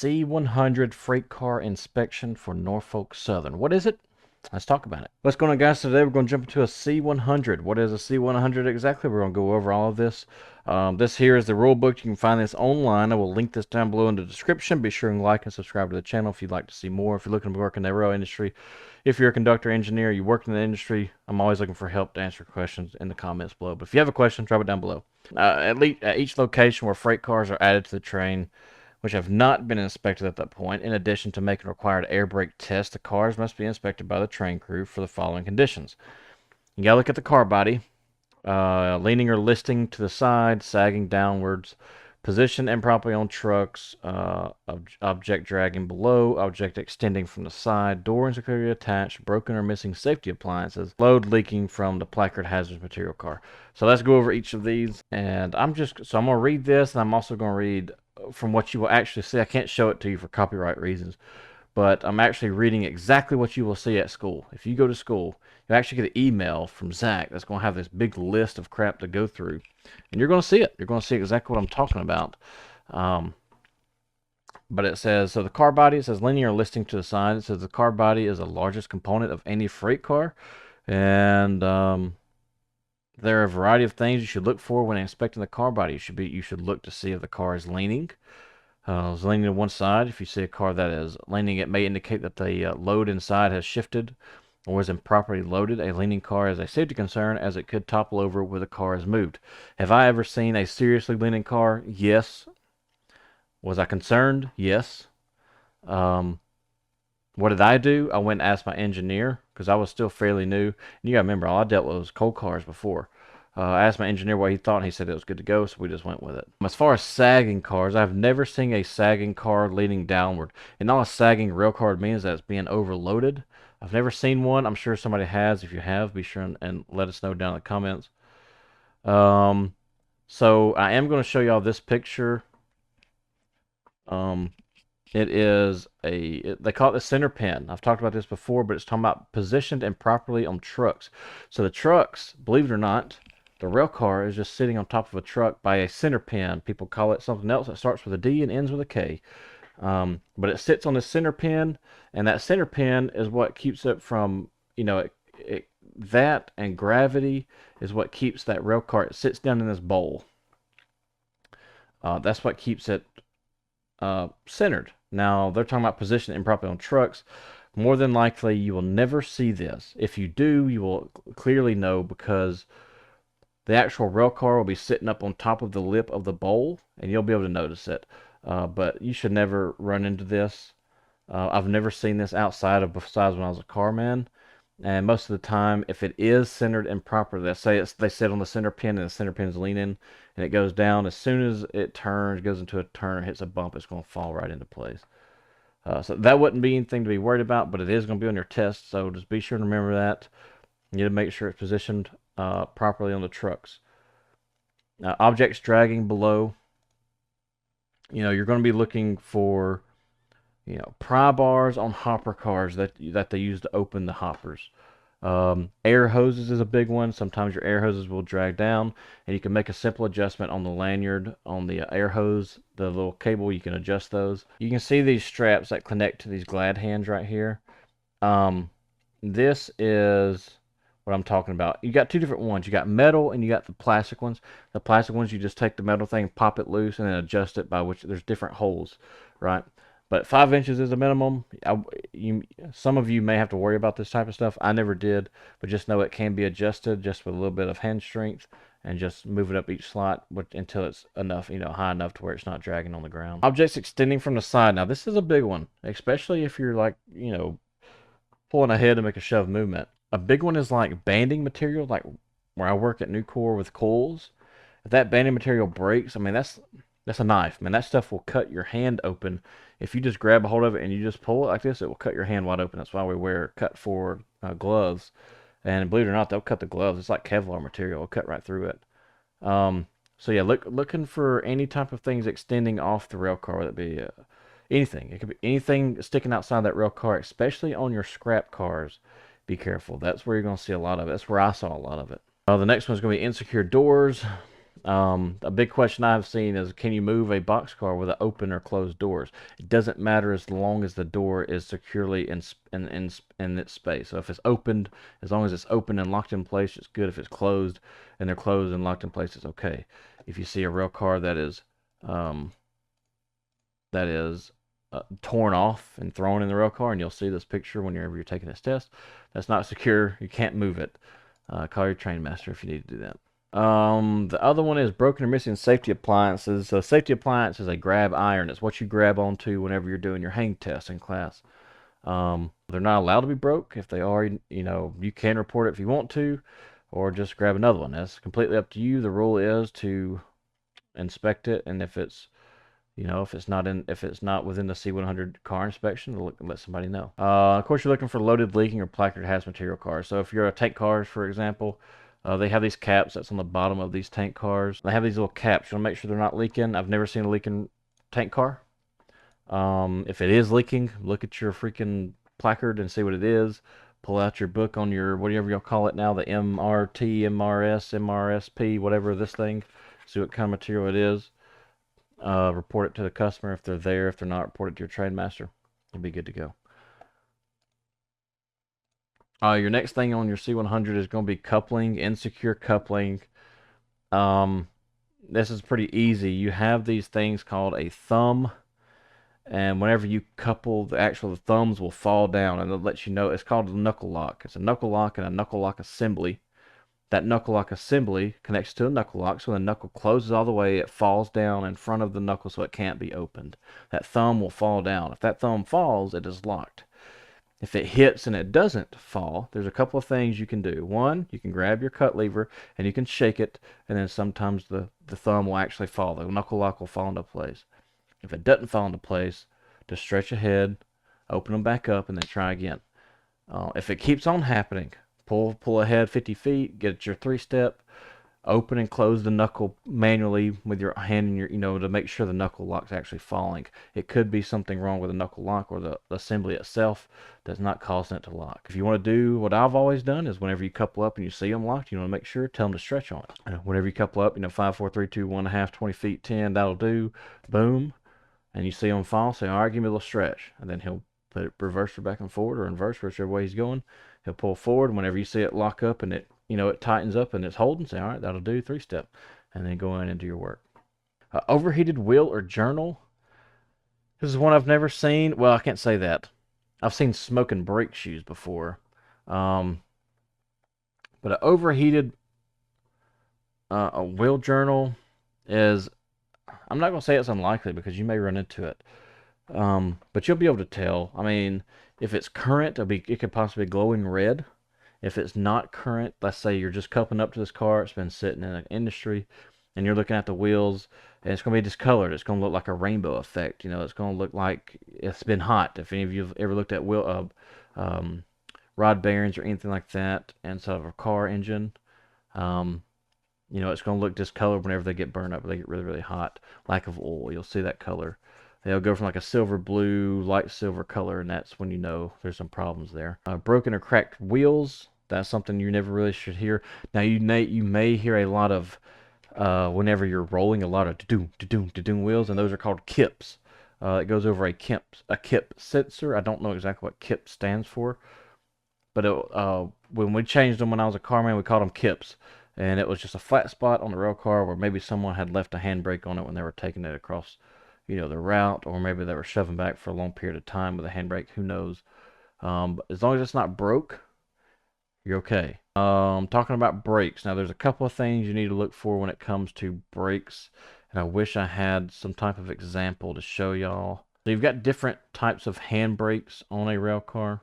C-100 freight car inspection for Norfolk Southern. What is it? Let's talk about it. What's going on, guys? Today we're going to jump into a C-100. What is a C-100 exactly? We're going to go over all of this. This here is the rule book. You can find this online. I will link this down below in the description. Be sure and like and subscribe to the channel if you'd like to see more. If you're looking to work in the rail industry, if you're a conductor, engineer, you work in the industry, I'm always looking for help to answer questions in the comments below. But if you have a question, drop it down below. At each location where freight cars are added to the train, which have not been inspected at that point. In addition to making required air brake tests, the cars must be inspected by the train crew for the following conditions. You gotta look at the car body, leaning or listing to the side, sagging downwards, positioned improperly on trucks, object dragging below, object extending from the side, door insecurely attached, broken or missing safety appliances, load leaking from the placard hazardous material car. So let's go over each of these, and I'm gonna read this, and I'm also gonna read from what you will actually see. I can't show it to you for copyright reasons, but I'm actually reading exactly what you will see at school. If you go to school, you actually get an email from Zach that's going to have this big list of crap to go through, and you're going to see it. You're going to see exactly what I'm talking about. But it says, so the car body, it says linear listing to the side. It says the car body is the largest component of any freight car, and there are a variety of things you should look for when inspecting the car body. You should look to see if the car is leaning. It's leaning to one side. If you see a car that is leaning, it may indicate that the load inside has shifted or is improperly loaded. A leaning car is a safety concern as it could topple over where the car is moved. Have I ever seen a seriously leaning car? Yes. Was I concerned? Yes. What did I do? I went and asked my engineer because I was still fairly new. And you gotta remember, all I dealt with was cold cars before. I asked my engineer what he thought, and he said it was good to go, so we just went with it. As far as sagging cars, I've never seen a sagging car leaning downward. And all a sagging rail car means that it's being overloaded. I've never seen one. I'm sure somebody has. If you have, be sure and let us know down in the comments. So I am going to show y'all this picture. It is they call it the center pin. I've talked about this before, but it's talking about positioned improperly on trucks. So the trucks, believe it or not, the rail car is just sitting on top of a truck by a center pin. People call it something else that starts with a D and ends with a K. But it sits on the center pin, and that center pin is what keeps it from, that and gravity is what keeps that rail car. It sits down in this bowl. That's what keeps it centered. Now, they're talking about position improperly on trucks. More than likely, you will never see this. If you do, you will clearly know because the actual rail car will be sitting up on top of the lip of the bowl, and you'll be able to notice it. But you should never run into this. I've never seen this besides when I was a carman. And most of the time, if it is centered improperly, let's say they sit on the center pin and the center pin is leaning and it goes down, as soon as it turns, goes into a turn or hits a bump, it's going to fall right into place. So that wouldn't be anything to be worried about, but it is going to be on your test, so just be sure to remember that. You need to make sure it's positioned properly on the trucks. Objects dragging below. You're going to be looking for pry bars on hopper cars that they use to open the hoppers. Air hoses is a big one. Sometimes your air hoses will drag down, and you can make a simple adjustment on the lanyard on the air hose, the little cable. You can adjust those. You can see these straps that connect to these glad hands right here. This is what I'm talking about. You got two different ones. You got metal and you got the plastic ones. The plastic ones, you just take the metal thing, pop it loose, and then adjust it by which there's different holes, right? But 5 inches is a minimum. Some of you may have to worry about this type of stuff. I never did, but just know it can be adjusted just with a little bit of hand strength and just move it up each slot until it's enough, high enough to where it's not dragging on the ground. Objects extending from the side. Now, this is a big one, especially if you're like, pulling ahead to make a shove movement. A big one is like banding material, like where I work at Nucor with coils. If that banding material breaks, I mean, that's a knife, man. That stuff will cut your hand open. If you just grab a hold of it and you just pull it like this, it will cut your hand wide open. That's why we wear cut-for gloves. And believe it or not, they'll cut the gloves. It's like Kevlar material. It'll cut right through it. So yeah, looking for any type of things extending off the rail car, whether it be anything. It could be anything sticking outside that rail car, especially on your scrap cars. Be careful. That's where you're going to see a lot of it. That's where I saw a lot of it. The next one's going to be insecure doors. A big question I've seen is, can you move a boxcar with open or closed doors? It doesn't matter as long as the door is securely in its space. So if it's opened, as long as it's open and locked in place, it's good. If it's closed and they're closed and locked in place, it's okay. If you see a rail car um, that is torn off and thrown in the rail car, and you'll see this picture whenever you're taking this test, that's not secure. You can't move it. Call your train master if you need to do that. The other one is broken or missing safety appliances. So safety appliance is a grab iron. It's what you grab onto whenever you're doing your hang test in class. They're not allowed to be broke. If they are, you can report it if you want to, or just grab another one. That's completely up to you. The rule is to inspect it, and if it's not within the C-100 car inspection, let somebody know. Of course, you're looking for loaded, leaking, or placard hazardous material cars. So if you're a tank cars, for example, they have these caps that's on the bottom of these tank cars. They have these little caps. You want to make sure they're not leaking. I've never seen a leaking tank car. If it is leaking, look at your freaking placard and see what it is. Pull out your book on your, whatever you'll call it now, the MRT, MRS, MRSP, whatever this thing. See what kind of material it is. Report it to the customer if they're there. If they're not, report it to your train master. You'll be good to go. Your next thing on your C-100 is going to be coupling, insecure coupling. This is pretty easy. You have these things called a thumb, and whenever you couple, the thumbs will fall down, and it'll let you know. It's called a knuckle lock. It's a knuckle lock and a knuckle lock assembly. That knuckle lock assembly connects to a knuckle lock, so when the knuckle closes all the way, it falls down in front of the knuckle so it can't be opened. That thumb will fall down. If that thumb falls, it is locked. If it hits and it doesn't fall, there's a couple of things you can do. One, you can grab your cut lever and you can shake it, and then sometimes the thumb will actually fall. The knuckle lock will fall into place. If it doesn't fall into place, just stretch ahead, open them back up, and then try again. If it keeps on happening, pull ahead 50 feet, get your 3-step, open and close the knuckle manually with your hand in your, to make sure the knuckle lock's actually falling. It could be something wrong with the knuckle lock or the assembly itself that's not causing it to lock. If you want to do what I've always done is whenever you couple up and you see them locked, you want to make sure, tell them to stretch on it. Whenever you couple up, 5, 4, 3, 2, 1.5, 20 feet, 10, that'll do. Boom. And you see him fall, say, all right, give me a little stretch. And then he'll put it reverser back and forward or inverse, whichever way he's going. He'll pull forward. Whenever you see it lock up and it tightens up and it's holding, say, all right, that'll do, 3-step. And then go in and do your work. Overheated wheel or journal. This is one I've never seen. Well, I can't say that. I've seen smoking brake shoes before. But an overheated a wheel journal is, I'm not going to say it's unlikely because you may run into it. But you'll be able to tell. I mean, if it's current, it could possibly be glowing red. If it's not current, let's say you're just coupling up to this car, it's been sitting in an industry, and you're looking at the wheels, and it's going to be discolored. It's going to look like a rainbow effect. It's going to look like it's been hot. If any of you have ever looked at rod bearings or anything like that inside of a car engine, it's going to look discolored whenever they get burned up, or they get really, really hot. Lack of oil, you'll see that color. They'll go from like a silver blue, light silver color, and that's when you know there's some problems there. Broken or cracked wheels, that's something you never really should hear. Now, you may hear a lot of, whenever you're rolling, a lot of da-doom, da-doom, da-doom wheels, and those are called kips. It goes over a kip sensor. I don't know exactly what kip stands for, but when we changed them when I was a carman, we called them kips. And it was just a flat spot on the rail car where maybe someone had left a handbrake on it when they were taking it across the route, or maybe they were shoving back for a long period of time with a handbrake, who knows. But as long as it's not broke, you're okay. Talking about brakes, now there's a couple of things you need to look for when it comes to brakes, and I wish I had some type of example to show y'all. So you've got different types of handbrakes on a rail car.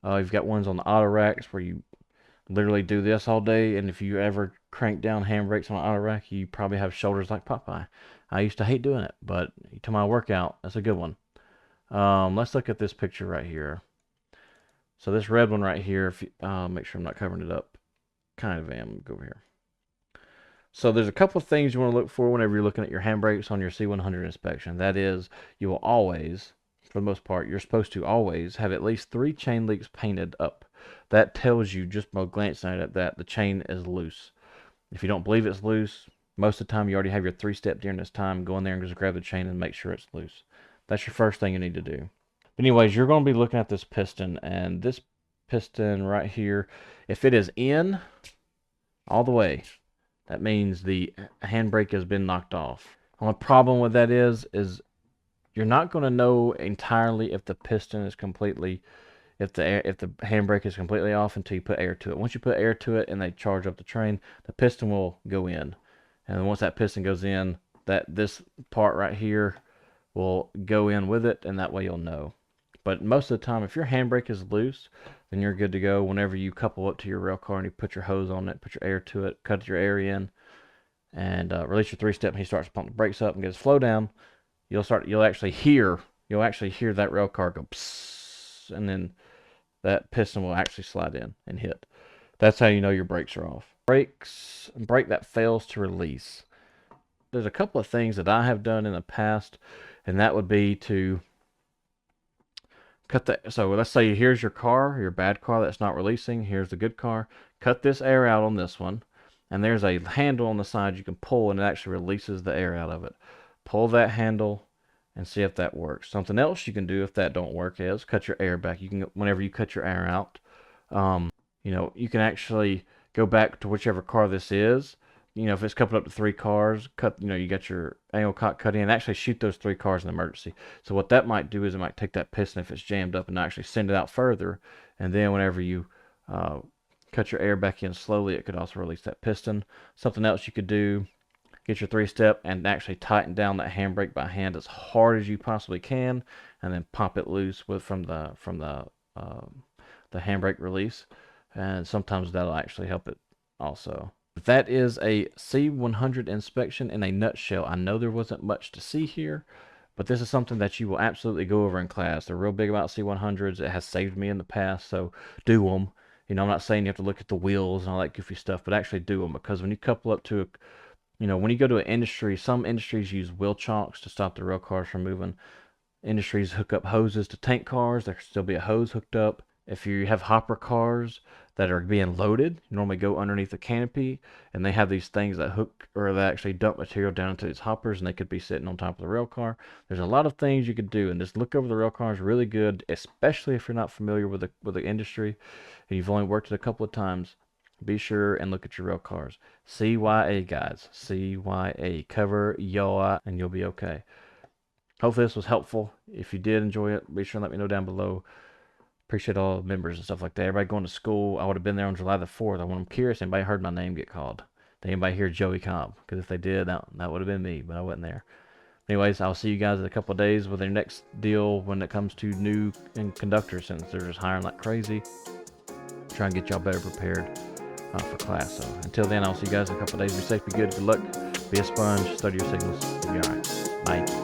You've got ones on the auto racks where you literally do this all day, and if you ever crank down handbrakes on an auto rack, you probably have shoulders like Popeye. I used to hate doing it, but to my workout, that's a good one. Let's look at this picture right here. So this red one right here, if you, make sure I'm not covering it up. Kind of am. Go over here. So there's a couple of things you want to look for whenever you're looking at your handbrakes on your C-100 inspection. That is, you will always, for the most part, you're supposed to always have at least 3 chain links painted up. That tells you, just by glancing at it, that the chain is loose. If you don't believe it's loose, Most of the time, you already have your 3-step during this time. Go in there and just grab the chain and make sure it's loose. That's your first thing you need to do. But anyways, you're going to be looking at this piston, and this piston right here, if it is in all the way, that means the handbrake has been knocked off. The only problem with that is you're not going to know entirely if the piston is completely, if the handbrake is completely off until you put air to it. Once you put air to it and they charge up the train, the piston will go in. And once that piston goes in, this part right here will go in with it, and that way you'll know. But most of the time, if your handbrake is loose, then you're good to go. Whenever you couple up to your rail car and you put your hose on it, put your air to it, cut your air in, and release your 3-step, and he starts to pump the brakes up and get his flow down, you'll actually hear that rail car go psss, and then that piston will actually slide in and hit. That's how you know your brakes are off. Brake that fails to release. There's a couple of things that I have done in the past, and that would be to cut that. So let's say here's your car, your bad car that's not releasing. Here's the good car. Cut this air out on this one, and there's a handle on the side you can pull, and it actually releases the air out of it. Pull that handle and see if that works. Something else you can do if that don't work is cut your air back. You can, whenever you cut your air out, you can actually go back to whichever car this is. If it's coupled up to 3 cars, you got your angle cock cut in, actually shoot those 3 cars in emergency. So what that might do is it might take that piston if it's jammed up and actually send it out further. And then whenever you cut your air back in slowly, it could also release that piston. Something else you could do, get your 3-step and actually tighten down that handbrake by hand as hard as you possibly can, and then pop it loose from the handbrake release. And sometimes that'll actually help it also. That is a C-100 inspection in a nutshell. I know there wasn't much to see here, but this is something that you will absolutely go over in class. They're real big about C-100s. It has saved me in the past, so do them. I'm not saying you have to look at the wheels and all that goofy stuff, but actually do them, because when you couple up to when you go to an industry, some industries use wheel chocks to stop the rail cars from moving. Industries hook up hoses to tank cars. There can still be a hose hooked up. If you have hopper cars that are being loaded, you normally go underneath the canopy, and they have these things that hook or that actually dump material down into these hoppers, and they could be sitting on top of the rail car. There's a lot of things you could do, and just look over the rail cars really good, especially if you're not familiar with the industry and you've only worked it a couple of times. Be sure and look at your rail cars. CYA, guys. CYA. Cover your and you'll be okay. Hopefully this was helpful. If you did enjoy it, be sure and let me know down below. Appreciate all the members and stuff like that. Everybody going to school. I would have been there on July the 4th. I'm curious, anybody heard my name get called? Did anybody hear Joey Cobb? Because if they did, that would have been me, but I wasn't there. Anyways, I'll see you guys in a couple of days with their next deal when it comes to new conductors, since they're just hiring like crazy. Try and get y'all better prepared for class. So until then, I'll see you guys in a couple of days. Be safe, be good, good luck, be a sponge, study your signals. You'll be all right. Bye.